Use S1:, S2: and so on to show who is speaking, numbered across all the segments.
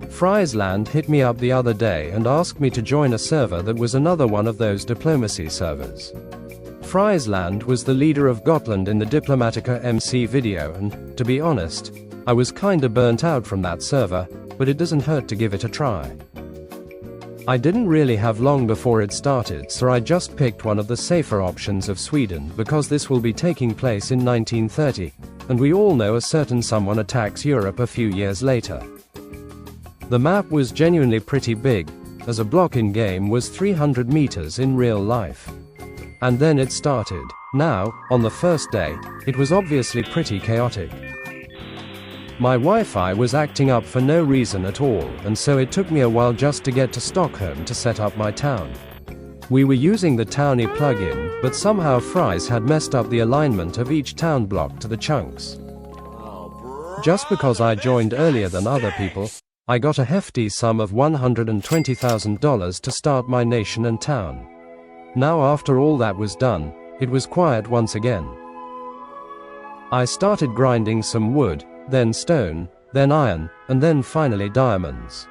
S1: Friesland hit me up the other day and asked me to join a server that was another one of those diplomacy servers. Friesland was the leader of Gotland in the Diplomatica MC video, and, to be honest, I was kinda burnt out from that server, but it doesn't hurt to give it a try. I didn't really have long before it started, so I just picked one of the safer options of Sweden because this will be taking place in 1930, and we all know a certain someone attacks Europe a few years later. The map was genuinely pretty big, as a block in game was 300 meters in real life. And then it started. Now, on the first day, it was obviously pretty chaotic. My Wi-Fi was acting up for no reason at all, and so it took me a while just to get to Stockholm to set up my town. We were using the Townie plugin, but somehow Fries had messed up the alignment of each town block to the chunks. Just because I joined earlier than other people, I got a hefty sum of $120,000 to start my nation and town. Now after all that was done, it was quiet once again. I started grinding some wood, then stone, then iron, and then finally diamonds.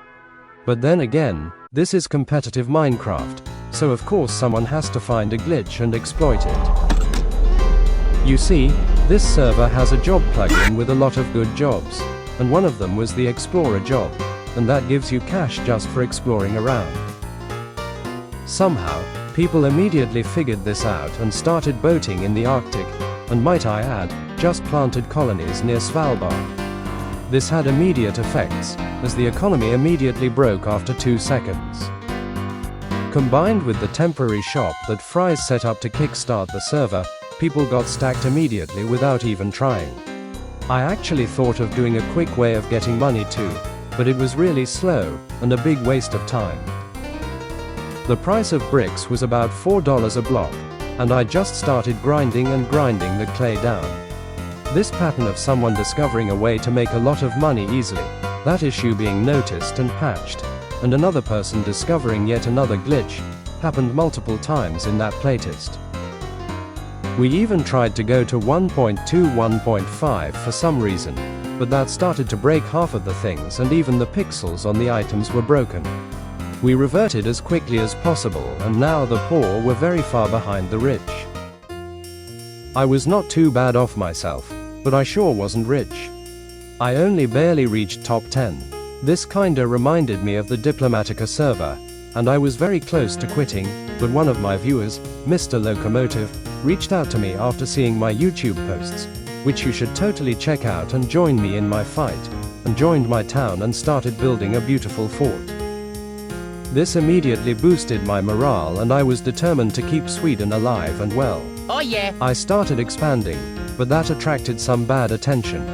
S1: But then again, this is competitive Minecraft, so of course someone has to find a glitch and exploit it. You see, this server has a job plugin with a lot of good jobs, and one of them was the Explorer job, and that gives you cash just for exploring around. Somehow, people immediately figured this out and started boating in the Arctic, and might I add, just planted colonies near Svalbard. This had immediate effects, as the economy immediately broke after 2 seconds. Combined with the temporary shop that Fries set up to kickstart the server, people got stacked immediately without even trying. I actually thought of doing a quick way of getting money too, but it was really slow, and a big waste of time. The price of bricks was about $4 a block, and I just started grinding the clay down. This pattern of someone discovering a way to make a lot of money easily, that issue being noticed and patched, and another person discovering yet another glitch, happened multiple times in that playtest. We even tried to go to 1.2, 1.5 for some reason, but that started to break half of the things and even the pixels on the items were broken. We reverted as quickly as possible, and now the poor were very far behind the rich. I was not too bad off myself, but I sure wasn't rich. I only barely reached top 10. This kinda reminded me of the Diplomatica server, and I was very close to quitting, but one of my viewers, Mr. Locomotive, reached out to me after seeing my YouTube posts, which you should totally check out, and joined me in my fight, and joined my town and started building a beautiful fort. This immediately boosted my morale, and I was determined to keep Sweden alive and well.
S2: Oh yeah.
S1: I started expanding, but that attracted some bad attention.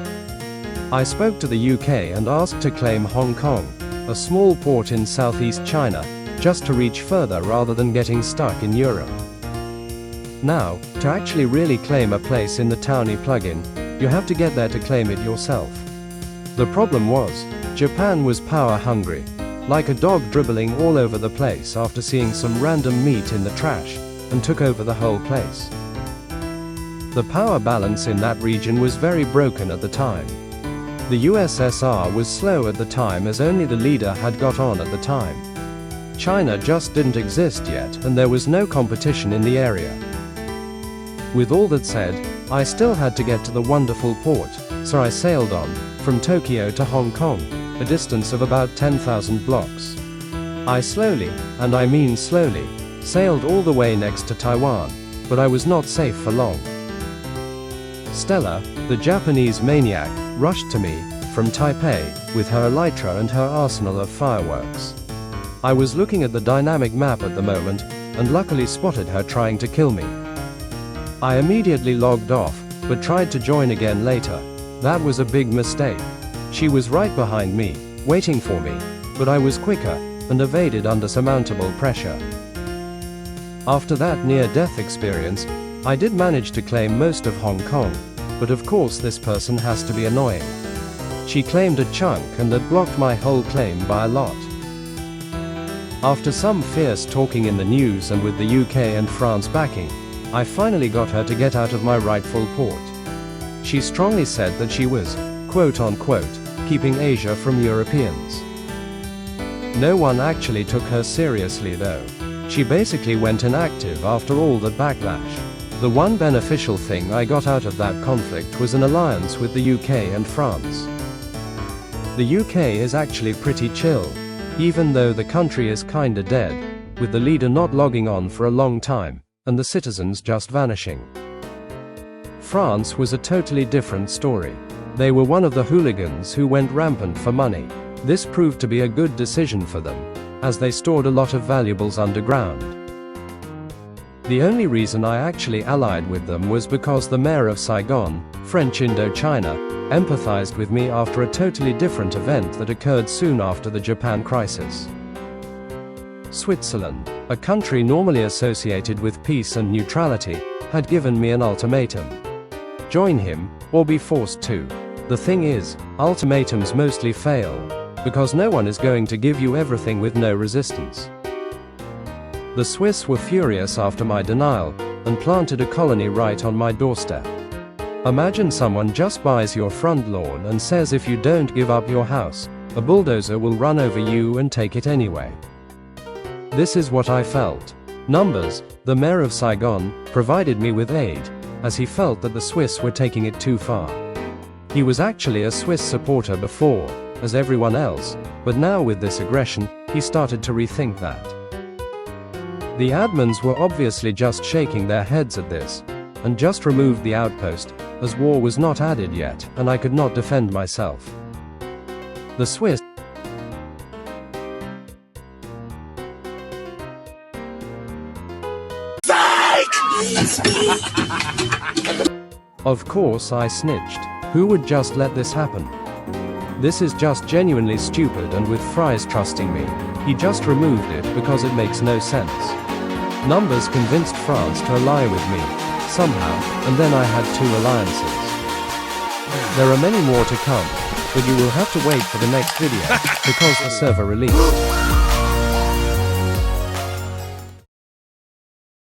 S1: I spoke to the UK and asked to claim Hong Kong, a small port in southeast China, just to reach further rather than getting stuck in Europe. Now, to actually really claim a place in the Townie plugin, you have to get there to claim it yourself. The problem was, Japan was power hungry, like a dog dribbling all over the place after seeing some random meat in the trash, and took over the whole place. The power balance in that region was very broken at the time. The USSR was slow at the time, as only the leader had got on at the time. China just didn't exist yet, and there was no competition in the area. With all that said, I still had to get to the wonderful port, so I sailed on, from Tokyo to Hong Kong, a distance of about 10,000 blocks. I slowly, and I mean slowly, sailed all the way next to Taiwan, but I was not safe for long. Stella, the Japanese maniac, rushed to me, from Taipei, with her elytra and her arsenal of fireworks. I was looking at the dynamic map at the moment, and luckily spotted her trying to kill me. I immediately logged off, but tried to join again later. That was a big mistake. She was right behind me, waiting for me, but I was quicker, and evaded under surmountable pressure. After that near-death experience, I did manage to claim most of Hong Kong, but of course this person has to be annoying. She claimed a chunk and had blocked my whole claim by a lot. After some fierce talking in the news and with the UK and France backing, I finally got her to get out of my rightful port. She strongly said that she was, quote-unquote, keeping Asia from Europeans. No one actually took her seriously though. She basically went inactive after all that backlash. The one beneficial thing I got out of that conflict was an alliance with the UK and France. The UK is actually pretty chill, even though the country is kinda dead, with the leader not logging on for a long time, and the citizens just vanishing. France was a totally different story. They were one of the hooligans who went rampant for money. This proved to be a good decision for them, as they stored a lot of valuables underground. The only reason I actually allied with them was because the mayor of Saigon, French Indochina, empathized with me after a totally different event that occurred soon after the Japan crisis. Switzerland, a country normally associated with peace and neutrality, had given me an ultimatum. Join him, or be forced to. The thing is, ultimatums mostly fail, because no one is going to give you everything with no resistance. The Swiss were furious after my denial, and planted a colony right on my doorstep. Imagine someone just buys your front lawn and says if you don't give up your house, a bulldozer will run over you and take it anyway. This is what I felt. Numbers, the mayor of Saigon, provided me with aid, as he felt that the Swiss were taking it too far. He was actually a Swiss supporter before, as everyone else, but now with this aggression, he started to rethink that. The admins were obviously just shaking their heads at this, and just removed the outpost, as war was not added yet, and I could not defend myself. The Swiss Of course I snitched. Who would just let this happen? This is just genuinely stupid, and with Fries trusting me, he just removed it because it makes no sense. Numbers convinced France to ally with me, somehow, and then I had 2 alliances. There are many more to come, but you will have to wait for the next video, because the server released.